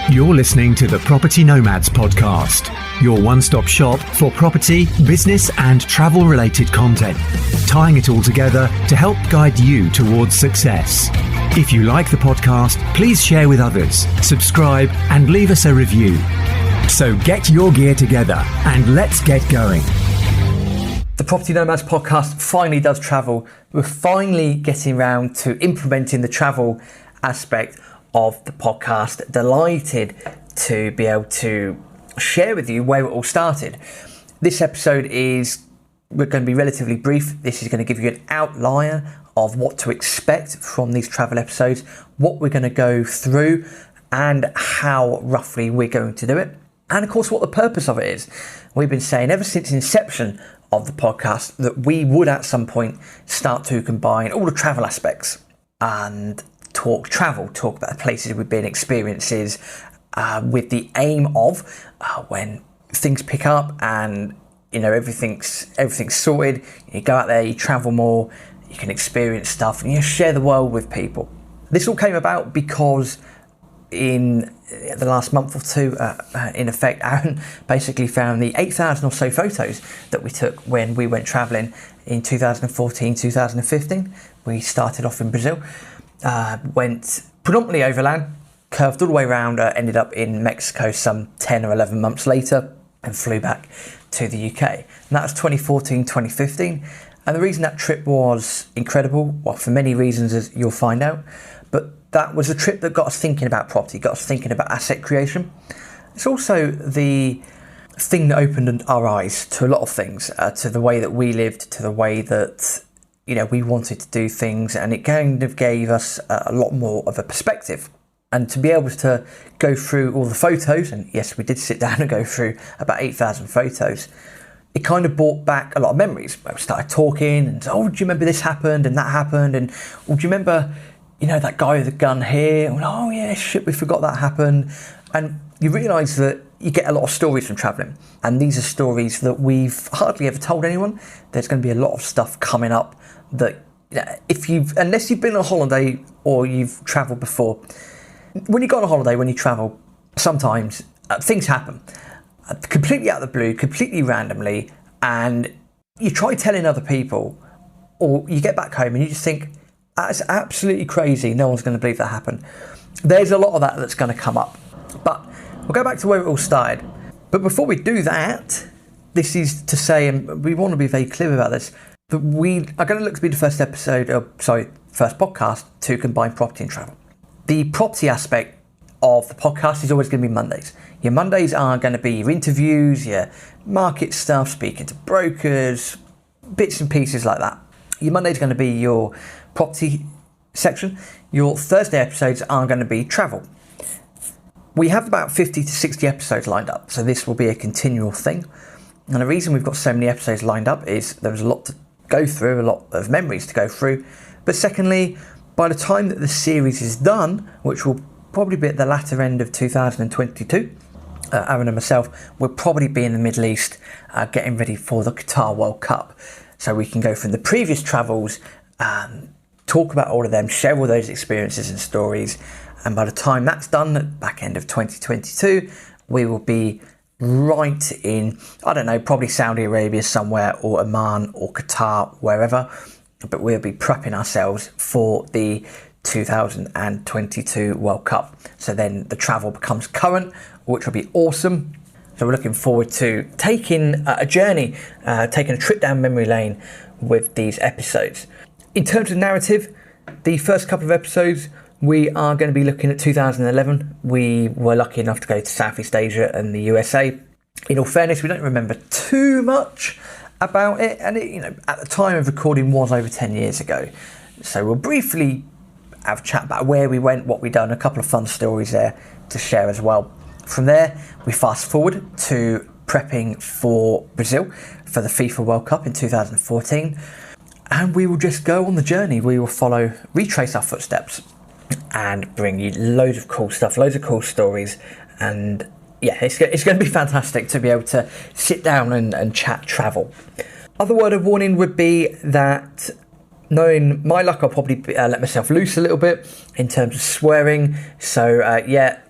You're listening to the Property Nomads Podcast, your one-stop shop for property, business and travel-related content, tying it all together to help guide you towards success. If you like the podcast, please share with others, subscribe and leave us a review. So get your gear together and let's get going. The Property Nomads Podcast finally does travel. We're finally getting around to implementing the travel aspect of the podcast. Delighted to be able to share with you where it all started. This episode we're going to be relatively brief. This is going to give you an outline of what to expect from these travel episodes, what we're going to go through and how roughly we're going to do it. And of course, what the purpose of it is. We've been saying ever since inception of the podcast that we would at some point start to combine all the travel aspects and talk about the places we've been, experiences, with the aim of when things pick up and everything's sorted, you go out there, you travel more, you can experience stuff and you share the world with people. This all came about because in the last month or two, in effect, Aaron basically found the 8,000 or so photos that we took when we went traveling in 2014, 2015. We started off in Brazil. Went predominantly overland, curved all the way around, ended up in Mexico some 10 or 11 months later and flew back to the UK. And that was 2014, 2015. And the reason that trip was incredible, well, for many reasons, as you'll find out, but that was a trip that got us thinking about property, got us thinking about asset creation. It's also the thing that opened our eyes to a lot of things, to the way that we lived, to the way that we wanted to do things, and it kind of gave us a lot more of a perspective. And to be able to go through all the photos, and yes, we did sit down and go through about 8,000 photos, it kind of brought back a lot of memories. We started talking and, do you remember this happened and that happened? And, do you remember, that guy with the gun here? And, oh yeah, shit, we forgot that happened. And you realise that you get a lot of stories from travelling. And these are stories that we've hardly ever told anyone. There's going to be a lot of stuff coming up that unless you've been on a holiday or you've travelled before, when you go on a holiday, when you travel, sometimes things happen completely out of the blue, completely randomly, and you try telling other people, or you get back home and you just think, that's absolutely crazy, no one's going to believe that happened. There's a lot of that that's going to come up, but we'll go back to where it all started. But before we do that, this is to say, and we want to be very clear about this, that we are going to look to be the first podcast to combine property and travel. The property aspect of the podcast is always going to be Mondays. Your Mondays are going to be your interviews, your market stuff, speaking to brokers, bits and pieces like that. Your Monday is going to be your property section. Your Thursday episodes are going to be travel. We have about 50 to 60 episodes lined up, so this will be a continual thing. And the reason we've got so many episodes lined up is there was a lot to go through, a lot of memories to go through. But secondly, by the time that the series is done, which will probably be at the latter end of 2022, Aaron and myself will probably be in the Middle East getting ready for the Qatar World Cup. So we can go from the previous travels, talk about all of them, share all those experiences and stories. And by the time that's done, at the back end of 2022, we will be right in, probably Saudi Arabia somewhere, or Oman or Qatar, wherever. But we'll be prepping ourselves for the 2022 World Cup. So then the travel becomes current, which will be awesome. So we're looking forward to taking a journey, taking a trip down memory lane with these episodes. In terms of narrative, the first couple of episodes, we are going to be looking at 2011. We were lucky enough to go to Southeast Asia and the USA. In all fairness, we don't remember too much about it, and at the time of recording was over 10 years ago. So we'll briefly have a chat about where we went, what we've done, a couple of fun stories there to share as well. From there, we fast forward to prepping for Brazil for the FIFA World Cup in 2014, and we will just go on the journey. We will retrace our footsteps and bring you loads of cool stuff, loads of cool stories, and yeah, it's going to be fantastic to be able to sit down and chat travel. Other word of warning would be that, knowing my luck, I'll probably let myself loose a little bit in terms of swearing. So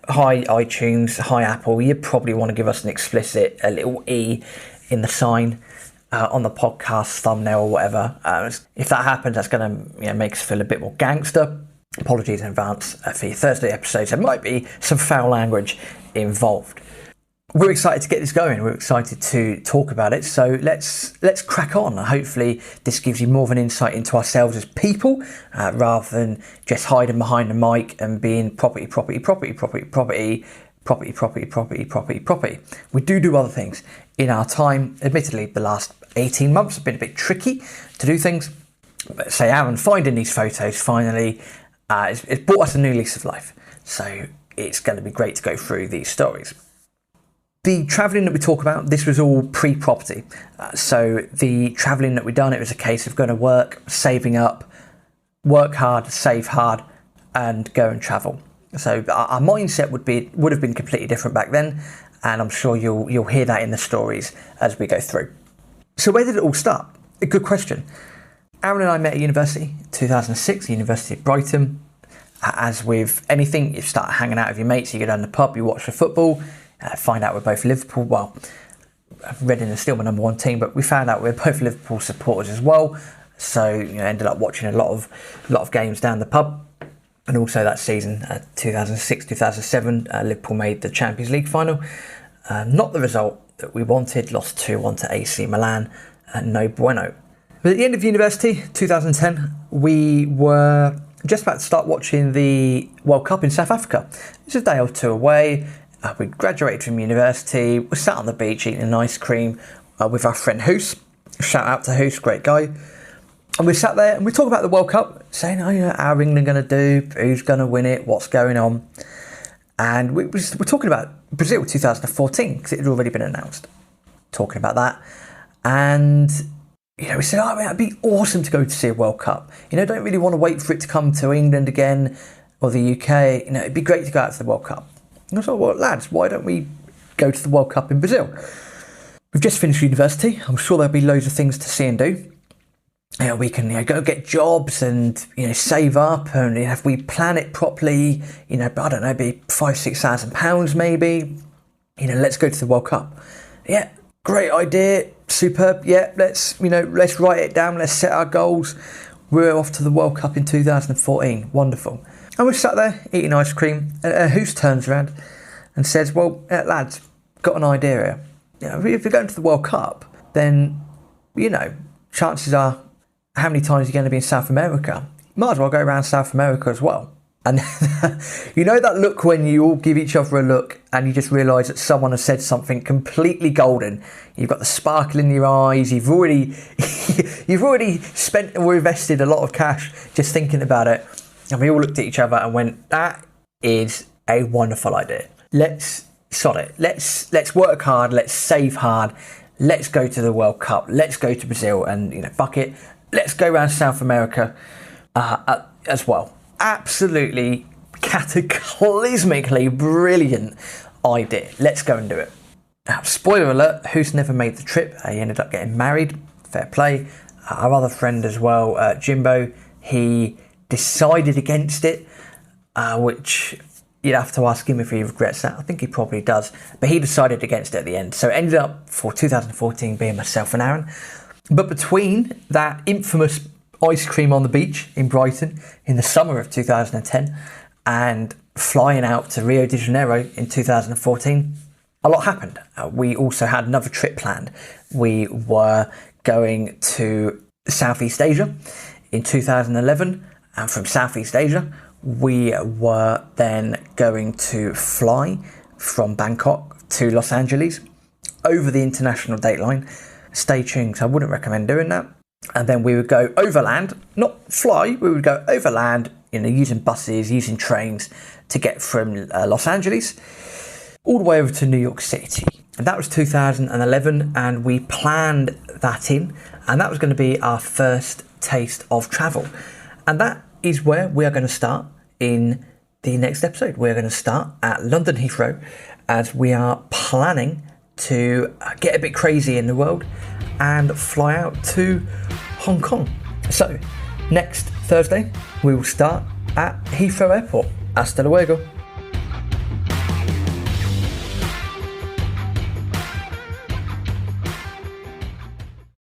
hi iTunes, hi Apple, you probably want to give us an explicit, a little E in the sign on the podcast thumbnail or whatever. If that happens, that's going to make us feel a bit more gangster. Apologies in advance for your Thursday episodes. There might be some foul language involved. We're excited to get this going. We're excited to talk about it. So let's crack on. Hopefully this gives you more of an insight into ourselves as people, rather than just hiding behind the mic and being property. We do other things in our time. Admittedly, the last 18 months have been a bit tricky to do things. But say Aaron finding these photos finally, it's brought us a new lease of life. So it's going to be great to go through these stories. The travelling that we talk about, this was all pre-property. So the travelling that we've done, it was a case of going to work, saving up, work hard, save hard, and go and travel. So our mindset would have been completely different back then, and I'm sure you'll hear that in the stories as we go through. So where did it all start? A good question. Aaron and I met at university, 2006, University of Brighton. As with anything, you start hanging out with your mates, you go down the pub, you watch the football, find out we're both Liverpool. Well, Reading is still my number one team, but we found out we're both Liverpool supporters as well. So ended up watching a lot of games down the pub. And also that season, 2006-2007, Liverpool made the Champions League final. Not the result that we wanted, lost 2-1 to AC Milan, no bueno. But at the end of university, 2010, we were just about to start watching the World Cup in South Africa. It was a day or two away. We graduated from university, we sat on the beach eating an ice cream with our friend Hoos. Shout out to Hoos, great guy. And we sat there and we talked about the World Cup, saying, how are England going to do? Who's going to win it? What's going on? And we're talking about Brazil 2014 because it had already been announced. Talking about that. And we said, it'd be awesome to go to see a World Cup. Don't really want to wait for it to come to England again or the UK. It'd be great to go out to the World Cup. And I thought, well, lads, why don't we go to the World Cup in Brazil? We've just finished university. I'm sure there'll be loads of things to see and do. We can go get jobs and save up, and if we plan it properly, I don't know, be £5,000-6,000 maybe. Let's go to the World Cup. Yeah, great idea, superb. Yeah, let's write it down. Let's set our goals. We're off to the World Cup in 2014. Wonderful. And we sat there eating ice cream, and Hoos turns around and says, well, lads, got an idea here. If you're going to the World Cup, then, chances are, how many times are you going to be in South America? Might as well go around South America as well. And that look when you all give each other a look and you just realise that someone has said something completely golden. You've got the sparkle in your eyes. You've already spent or invested a lot of cash just thinking about it. And we all looked at each other and went, that is a wonderful idea. Let's sod it. Let's work hard. Let's save hard. Let's go to the World Cup. Let's go to Brazil and, fuck it. Let's go around South America as well. Absolutely cataclysmically brilliant idea. Let's go and do it. Now, spoiler alert, Hoos never made the trip. He ended up getting married. Fair play. Our other friend as well, Jimbo, he decided against it, which you'd have to ask him if he regrets that. I think he probably does. But he decided against it at the end. So it ended up for 2014 being myself and Aaron. But between that infamous ice cream on the beach in Brighton in the summer of 2010 and flying out to Rio de Janeiro in 2014, a lot happened. We also had another trip planned. We were going to Southeast Asia in 2011, and from Southeast Asia we were then going to fly from Bangkok to Los Angeles over the international date line. Stay tuned, because I wouldn't recommend doing that. And then we would go overland, not fly, we would go overland, using buses, using trains to get from Los Angeles all the way over to New York City. And that was 2011, and we planned that in, and that was going to be our first taste of travel. And that is where we are going to start in the next episode. We're going to start at London Heathrow, as we are planning to get a bit crazy in the world and fly out to Hong Kong. So next Thursday we will start at Heathrow Airport. Hasta luego.